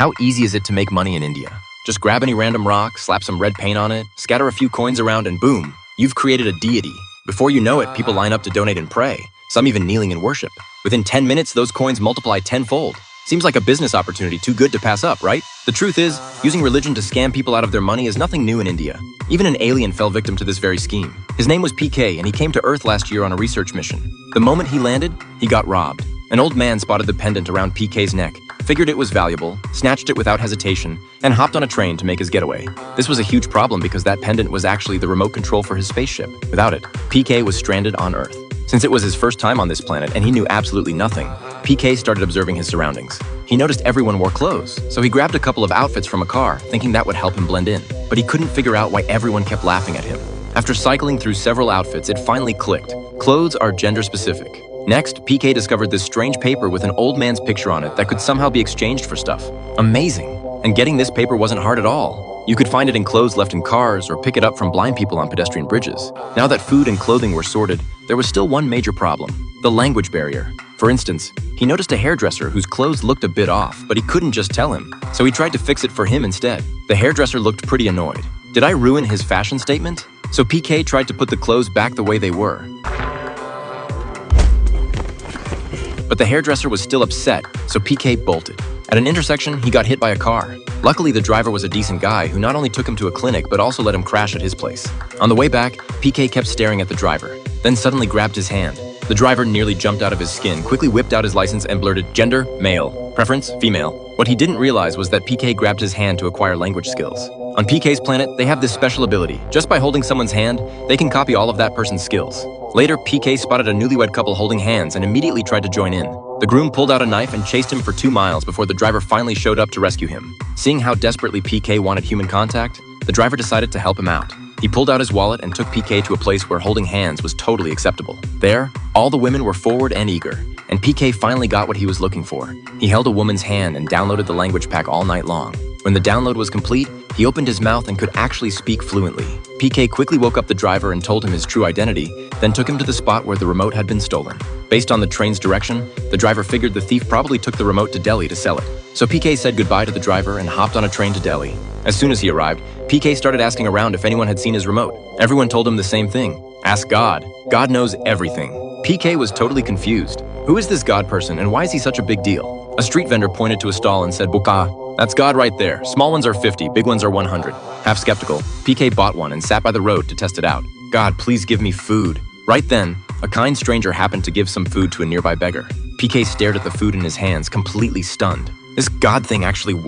How easy is it to make money in India? Just grab any random rock, slap some red paint on it, scatter a few coins around, and boom, you've created a deity. Before you know it, people line up to donate and pray, some even kneeling in worship. Within 10 minutes, those coins multiply tenfold. Seems like a business opportunity too good to pass up, right? The truth is, using religion to scam people out of their money is nothing new in India. Even an alien fell victim to this very scheme. His name was PK, and he came to Earth last year on a research mission. The moment he landed, he got robbed. An old man spotted the pendant around PK's neck, figured it was valuable, snatched it without hesitation, and hopped on a train to make his getaway. This was a huge problem because that pendant was actually the remote control for his spaceship. Without it, PK was stranded on Earth. Since it was his first time on this planet and he knew absolutely nothing, PK started observing his surroundings. He noticed everyone wore clothes, so he grabbed a couple of outfits from a car, thinking that would help him blend in. But he couldn't figure out why everyone kept laughing at him. After cycling through several outfits, it finally clicked. Clothes are gender-specific. Next, PK discovered this strange paper with an old man's picture on it that could somehow be exchanged for stuff. Amazing! And getting this paper wasn't hard at all. You could find it in clothes left in cars or pick it up from blind people on pedestrian bridges. Now that food and clothing were sorted, there was still one major problem: the language barrier. For instance, he noticed a hairdresser whose clothes looked a bit off, but he couldn't just tell him, so he tried to fix it for him instead. The hairdresser looked pretty annoyed. Did I ruin his fashion statement? So PK tried to put the clothes back the way they were. But the hairdresser was still upset, so PK bolted. At an intersection, he got hit by a car. Luckily, the driver was a decent guy who not only took him to a clinic but also let him crash at his place. On the way back, PK kept staring at the driver, then suddenly grabbed his hand. The driver nearly jumped out of his skin, quickly whipped out his license and blurted, "Gender, male. Preference, female." What he didn't realize was that PK grabbed his hand to acquire language skills. On PK's planet, they have this special ability. Just by holding someone's hand, they can copy all of that person's skills. Later, PK spotted a newlywed couple holding hands and immediately tried to join in. The groom pulled out a knife and chased him for 2 miles before the driver finally showed up to rescue him. Seeing how desperately PK wanted human contact, the driver decided to help him out. He pulled out his wallet and took PK to a place where holding hands was totally acceptable. There, all the women were forward and eager, and PK finally got what he was looking for. He held a woman's hand and downloaded the language pack all night long. When the download was complete, he opened his mouth and could actually speak fluently. PK quickly woke up the driver and told him his true identity, then took him to the spot where the remote had been stolen. Based on the train's direction, the driver figured the thief probably took the remote to Delhi to sell it. So PK said goodbye to the driver and hopped on a train to Delhi. As soon as he arrived, PK started asking around if anyone had seen his remote. Everyone told him the same thing: ask God. God knows everything. PK was totally confused. Who is this God person and why is he such a big deal? A street vendor pointed to a stall and said, "Buka, that's God right there. Small ones are 50, big ones are 100. Half skeptical, PK bought one and sat by the road to test it out. "God, please give me food." Right then, a kind stranger happened to give some food to a nearby beggar. PK stared at the food in his hands, completely stunned. This God thing actually worked.